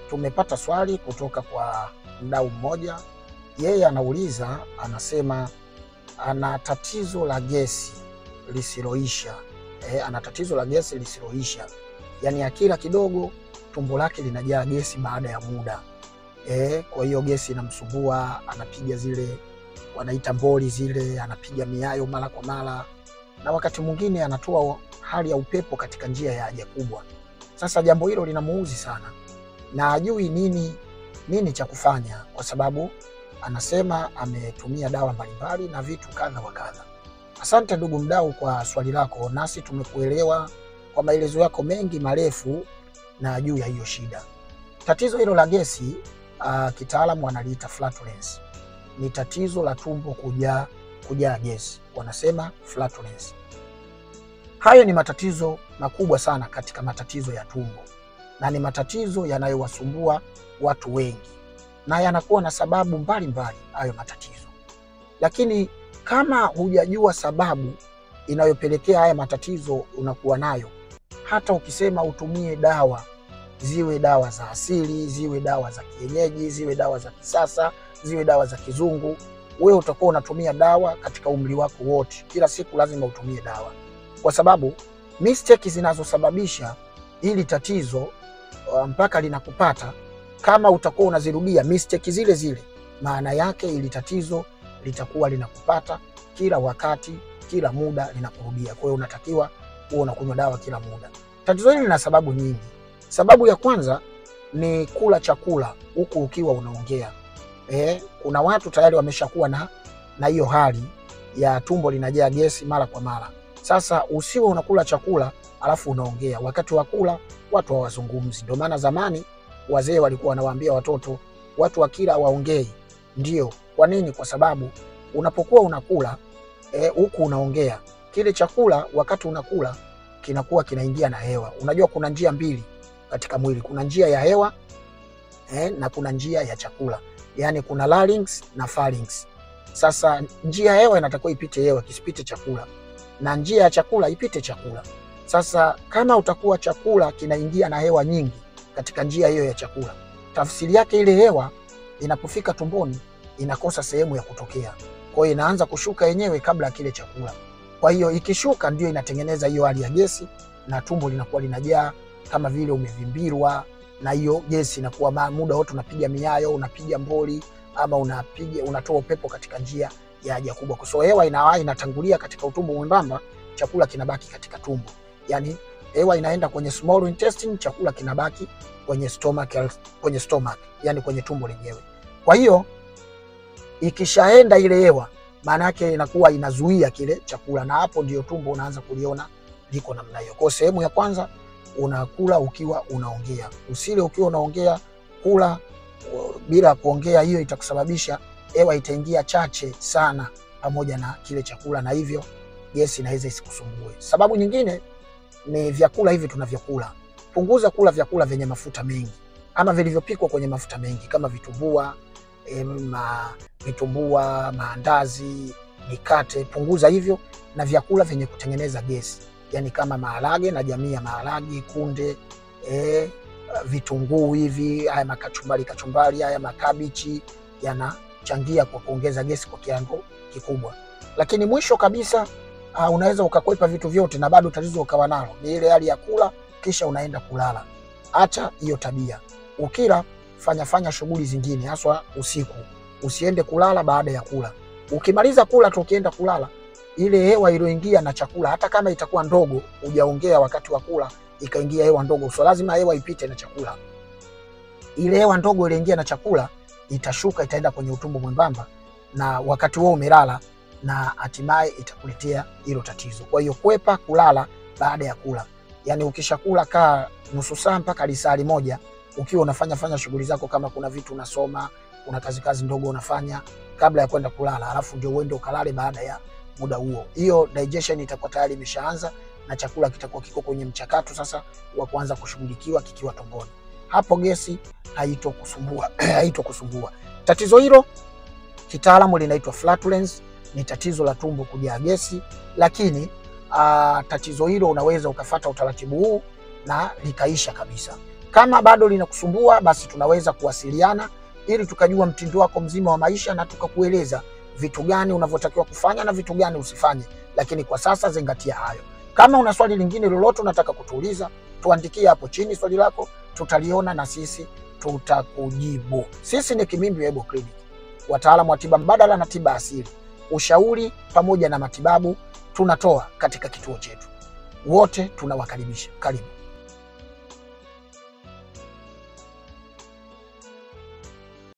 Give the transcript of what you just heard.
tumepata swali kutoka kwa mdau mmoja. Yeye anauliza, anasema ana tatizo la gesi lisiloisha. Ana tatizo la gesi lisiloisha, yani akila kidogo tumbo lake linajaa gesi baada ya muda. Kwa hiyo gesi inamsumbua, anapiga zile wanaita mboli zile, anapiga miayo mara kwa mara, na wakati mwingine anatoa hali ya upepo katika njia ya haja kubwa. Sasa jambo hilo linamuuzi sana na hajui nini cha kufanya, kwa sababu anasema ametumia dawa mbalimbali na vitu kadha wa kadha. Asante ndugu mdau kwa swali lako, nasi tumekuelewa kwa maelezo yako mengi marefu na juu ya hiyo shida. Tatizo hilo la gesi kitaalamu wanaliita flatulence. Ni tatizo la tumbo kujaa gesi, wanasema flatulence. Hayo ni matatizo makubwa sana katika matatizo ya tumbo, na ni matatizo yanayowasumbua watu wengi, na yanakuwa na sababu mbalimbali hayo matatizo. Lakini kama hujajua sababu inayopelekea haya matatizo unakuwa nayo, hata ukisema utumie dawa, ziwe dawa za asili, ziwe dawa za kienyeji, ziwe dawa za kisasa, ziwe dawa za kizungu, wewe utakuwa unatumia dawa katika umri wako wote. Kila siku lazima utumie dawa, kwa sababu mistake zinazosababisha hili tatizo mpaka linakupata, kama utakuwa unazirudia mistake zile zile, maana yake hili tatizo litakuwa linakupata kila wakati, kila muda linakurudia. Kwa hiyo unatakiwa uwe unakunywa dawa kila muda. Tatizo hili lina sababu nyingi. Sababu ya kwanza ni kula chakula huku ukiwa unaongea. Kuna watu tayari wameshakuwa na hiyo hali ya tumbo linajaa gesi mara kwa mara. Sasa usiwe unakula chakula alafu unaongea. Wakati wa kula watu hawazungumzi. Ndio maana zamani wazee walikuwa wanawaambia watoto, watu wakila waongei. Ndio. Kwa nini? Kwa sababu unapokuwa unakula huku unaongea, kile chakula wakati unakula kinakuwa kinaingia na hewa. Unajua kuna njia mbili katika mwili, kuna njia ya hewa na kuna njia ya chakula. Yani kuna larynx na pharynx. Sasa njia ya hewa inatakiwa ipite hewa, kisipite chakula, na njia ya chakula ipite chakula. Sasa kama utakuwa chakula kinaingia na hewa nyingi katika njia hiyo ya chakula, tafsiri yake ile hewa inapofika tumboni inakosa sehemu ya kutokea. Kwa hiyo inaanza kushuka yenyewe kabla kile chakula. Kwa hiyo ikishuka ndio inatengeneza hiyo hali ya gesi, na tumbo linakuwa linajaa kama vile umevimbirwa, na hiyo gesi inakuwa muda wote unapiga miayo, unapiga mboli, ama unatoa upepo katika njia ya haja kubwa. Kwa sababu hewa inatangulia katika utumbo mwembamba, chakula kinabaki katika tumbo. Yani hewa inaenda kwenye small intestine, chakula kinabaki kwenye stomach, yani kwenye tumbo lenyewe. Kwa hiyo ikishaenda ile hewa, maana yake inakuwa inazuia kile chakula, na hapo ndio tumbo unaanza kuliona liko namna hiyo. Kwa sehemu ya kwanza, unakula ukiwa unaongea. Usile ukiwa unaongea, kula bila kuongea. Hiyo itakusababisha hewa itaingia chache sana pamoja na kile chakula, na hivyo gesi inaweza isikusumbue. Sababu nyingine ni vyakula hivi tunavyokula. Punguza kula vyakula vyenye mafuta mengi ama vilivyopikwa kwenye mafuta mengi, kama vitumbua, maandazi, mikate. Punguza hivyo, na vyakula vyenye kutengeneza gesi, yani kama maharage na jamii ya maharage, kunde, vitunguu hivi, haya kachumbari, haya makabichi yanachangia kwa kuongeza gesi kwa kiwango kikubwa. Lakini mwisho kabisa, unaweza ukakwepa vitu vyote na bado tatizo ukawa nalo, ni ile hali ya kula kisha unaenda kulala. Acha hiyo tabia. Ukila fanya shughuli zingine, haswa usiku. Usiende kulala baada ya kula. Ukimaliza kula tu ukienda kulala, ile hewa iliyoingia na chakula, hata kama itakuwa ndogo, hujaongea wakati wa kula, ikaingia hewa ndogo. So lazima hewa ipite na chakula. Ile hewa ndogo iliingia na chakula itashuka, itaenda kwenye utumbo mwembamba, na wakati wewe umelala, na hatimaye itakuletea hilo tatizo. Kwa hiyo kwepa kulala baada ya kula. Yani ukishakula kaa nusu saa mpaka lisali moja ukiwa unafanya shughuli zako, kama kuna vitu unasoma, kuna kazi ndogo unafanya kabla ya kwenda kulala, alafu ndio uende ukalale baada ya muda huo. Hiyo digestion itakuwa tayari imeshaanza na chakula kitakuwa kiko kwenye mchakato sasa wa kuanza kushughulikiwa kikiwa tumboni. Hapo gesi haitokusumbua. Tatizo hilo kitaalamu linaitwa flatulence, ni tatizo la tumbo kujaa gesi, lakini tatizo hilo unaweza ukafuata utaratibu huu na likaisha kabisa. Kama bado linakusumbua, basi tunaweza kuwasiliana ili tukajua mtindo wako mzima wa maisha na tukakueleza vitu gani unavyotakiwa kufanya na vitu gani usifanye. Lakini kwa sasa zingatia hayo. Kama una swali lingine lolote unataka kutuuliza, tuandikie hapo chini swali lako, tutaliona na sisi tutakujibu. Sisi ni Kimimbi Herbal Clinic, wataalamu wa tiba mbadala na tiba asili. Ushauri pamoja na matibabu tunatoa katika kituo chetu. Wote tunawakaribisha. Karibu.